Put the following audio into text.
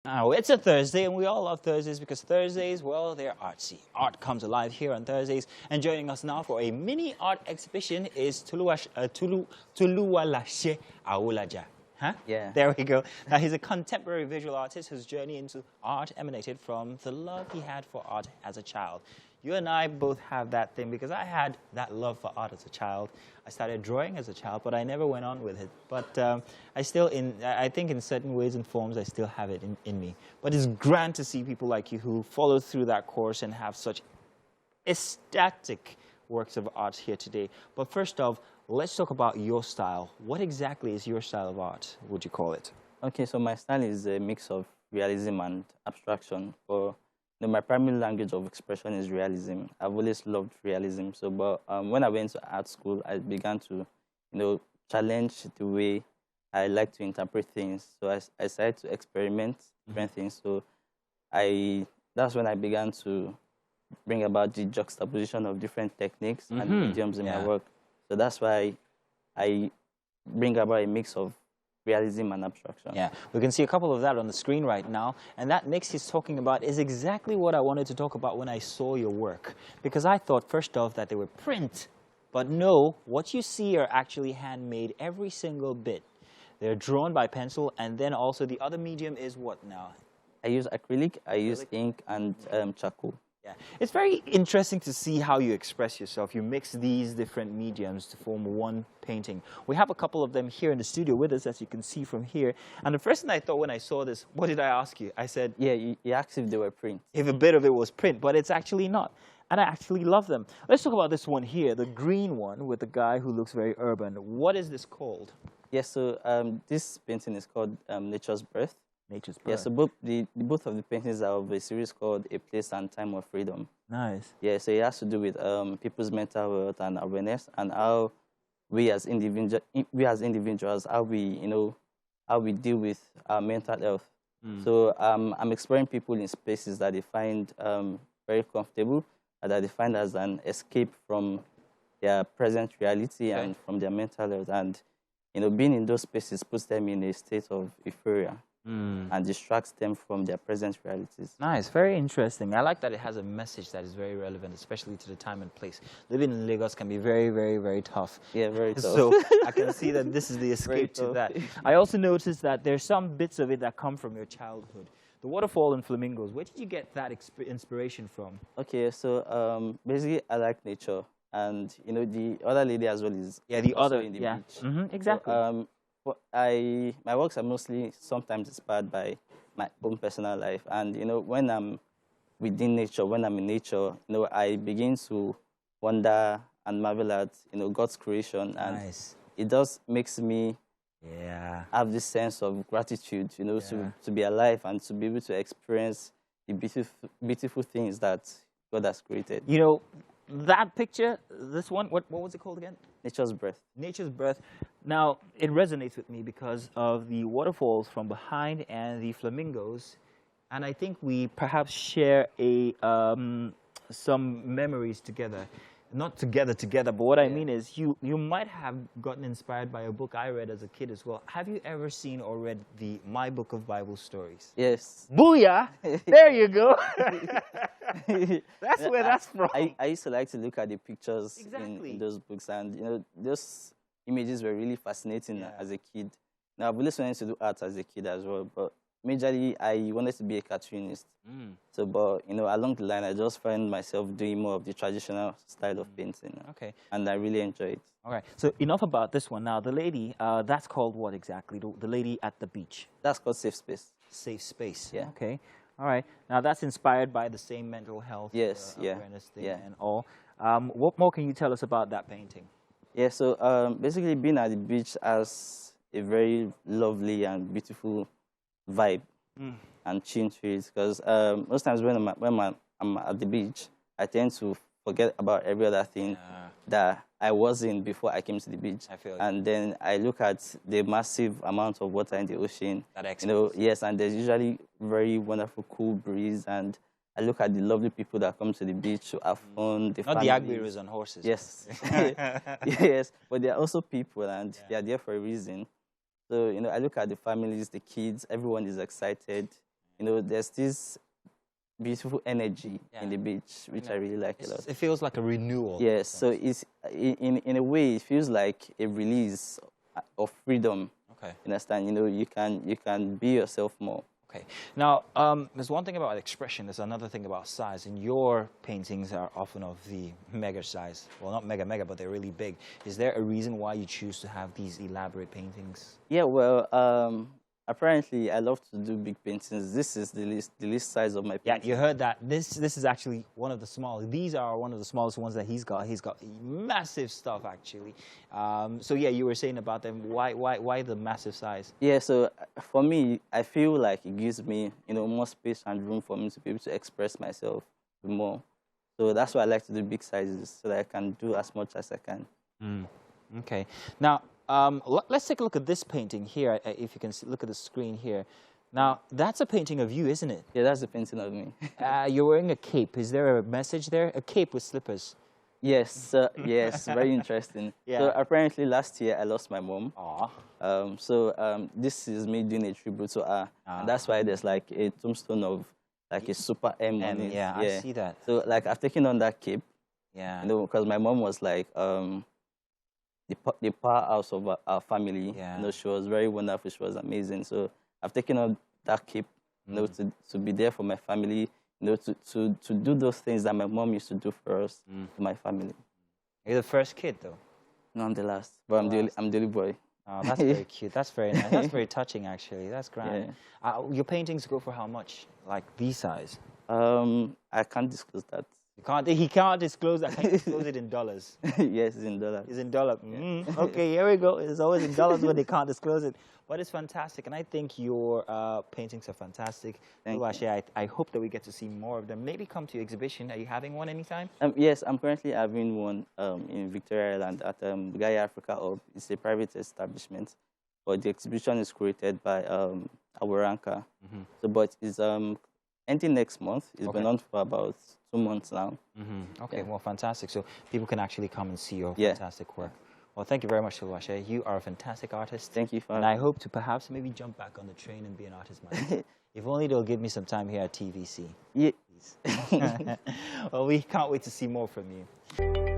Oh, it's a Thursday, and we all love Thursdays because Thursdays, well, they're artsy. Art comes alive here on Thursdays. And joining us now for a mini art exhibition is Toluwalase Awolaja. Huh? Yeah. There we go. Now, he's a contemporary visual artist whose journey into art emanated from the love he had for art as a child. You and I both have that thing because I had that love for art as a child. I started drawing as a child, but I never went on with it. But I think in certain ways and forms, I still have it in me. But it's grand to see people like you who follow through that course and have such ecstatic works of art here today. But first off, let's talk about your style. What exactly is your style of art, would you call it? Okay, so my style is a mix of realism and abstraction. My primary language of expression is realism. I've always loved realism. But when I went to art school, I began to, challenge the way I like to interpret things. So I started to experiment different things. So that's when I began to bring about the juxtaposition of different techniques and mediums in my work. So that's why I bring about a mix of realism and abstraction. Yeah, we can see a couple of that on the screen right now. And that mix he's talking about is exactly what I wanted to talk about when I saw your work. Because I thought, first off, that they were print. But no, what you see are actually handmade, every single bit. They're drawn by pencil, and then also the other medium is what now? I use acrylic, I use ink, and charcoal. Yeah. It's very interesting to see how you express yourself. You mix these different mediums to form one painting. We have a couple of them here in the studio with us, as you can see from here. And the first thing I thought when I saw this, what did I ask you? I said... Yeah, you asked if they were print. If a bit of it was print, but it's actually not. And I actually love them. Let's talk about this one here, the green one with the guy who looks very urban. What is this called? Yes, so this painting is called Nature's Birth. Nature's Birth. Yeah, so both of the paintings are of a series called A Place and Time of Freedom. Nice. Yeah, so it has to do with people's mental health and awareness, and how we as individuals, how we deal with our mental health. So I'm exploring people in spaces that they find very comfortable, and that they find as an escape from their present reality and from their mental health. And being in those spaces puts them in a state of euphoria. And distracts them from their present realities. Nice, very interesting. I like that it has a message that is very relevant, especially to the time and place. Living in Lagos can be very, very, very tough. Yeah, very tough. So I can see that this is the escape to that. I also noticed that there's some bits of it that come from your childhood. The waterfall and flamingos, where did you get that inspiration from? Okay, so basically I like nature. And, the other lady as well is the other in the beach. Exactly. So, my works are mostly sometimes inspired by my own personal life. And, when I'm within nature, when I'm in nature, I begin to wonder and marvel at, God's creation. And it does makes me have this sense of gratitude, to be alive and to be able to experience the beautiful things that God has created. That picture, this one, what was it called again? Nature's Birth. Nature's Birth. Now, it resonates with me because of the waterfalls from behind and the flamingos. And I think we perhaps share some memories together. Not together, but what I mean is you might have gotten inspired by a book I read as a kid as well. Have you ever seen or read My Book of Bible Stories? Yes. Booyah! There you go. That's where that's from. I used to like to look at the pictures in those books, and those images were really fascinating as a kid. Now, I've always wanted to do art as a kid as well, but majorly I wanted to be a cartoonist. So, but along the line, I just found myself doing more of the traditional style of painting. Okay. And I really enjoy it. All right. So enough about this one. Now, the lady, that's called what exactly? The lady at the beach. That's called Safe Space. Safe Space. Yeah. Okay. All right. Now, that's inspired by the same mental health awareness thing and all. What more can you tell us about that painting? Yeah. So basically, being at the beach has a very lovely and beautiful vibe and chill to it, because most times when I'm at the beach, I tend to forget about every other thing that I was in before I came to the beach. I feel and then I look at the massive amount of water in the ocean. That and there's usually very wonderful cool breeze, and I look at the lovely people that come to the beach to have fun. The Agbiros on horses. Yes. Yes, but they're also people, and they are there for a reason. So, I look at the families, the kids, everyone is excited. you know, there's this beautiful energy in the beach, which I really like a lot. It feels like a renewal. Yes, so it's in a way it feels like a release of freedom. Okay. You understand? You know, you can be yourself more. Okay. Now, there's one thing about expression. There's another thing about size. And your paintings are often of the mega size. Well, not mega, but they're really big. Is there a reason why you choose to have these elaborate paintings? Yeah, well, apparently I love to do big paintings. This is the least size of my painting. Yeah, you heard that. This is actually one of the smallest. These are one of the smallest ones that he's got. He's got massive stuff, actually. So yeah, you were saying about them. Why the massive size? Yeah, so for me, I feel like it gives me, you know, more space and room for me to be able to express myself more. So that's why I like to do big sizes, so that I can do as much as I can. Okay. Now, let's take a look at this painting here, if you can look at the screen here. Now, that's a painting of you, isn't it? Yeah, that's a painting of me. You're wearing a cape. Is there a message there? A cape with slippers. Yes, yes, very interesting. Yeah. So apparently last year I lost my mom. Aw. So this is me doing a tribute to her. And that's why there's like a tombstone of like a super M on it. Yeah, I see that. So like I've taken on that cape. Yeah. You know, because my mom was like the powerhouse of our family. Yeah. You know, she was very wonderful. She was amazing. So I've taken on that cape, you know, to be there for my family. You know, to do those things that my mom used to do for us, for my family. You're the first kid, though. No, I'm the last, but I'm the only boy. Oh, that's very cute. That's very nice. That's very touching, actually. That's grand. Yeah. Your paintings go for how much? Like these size? I can't disclose that. He can't disclose that. Can you disclose it in dollars? Yes, it's in dollars. It's in dollars. Okay, here we go. It's always in dollars when they can't disclose it. But it's fantastic, and I think your paintings are fantastic. Toluwalase, I hope that we get to see more of them. Maybe come to your exhibition. Are you having one anytime? Yes, I'm currently having one in Victoria Island at Gaia Africa Hub. It's a private establishment, but the exhibition is curated by Awaranka. So, but it's ending next month. It's been on for about 2 months now. Okay, well, fantastic. So people can actually come and see your fantastic work. Well, thank you very much, Toluwalase. You are a fantastic artist. Thank you for And I hope to perhaps maybe jump back on the train and be an artist myself. If only they'll give me some time here at TVC. Yeah. Well, we can't wait to see more from you.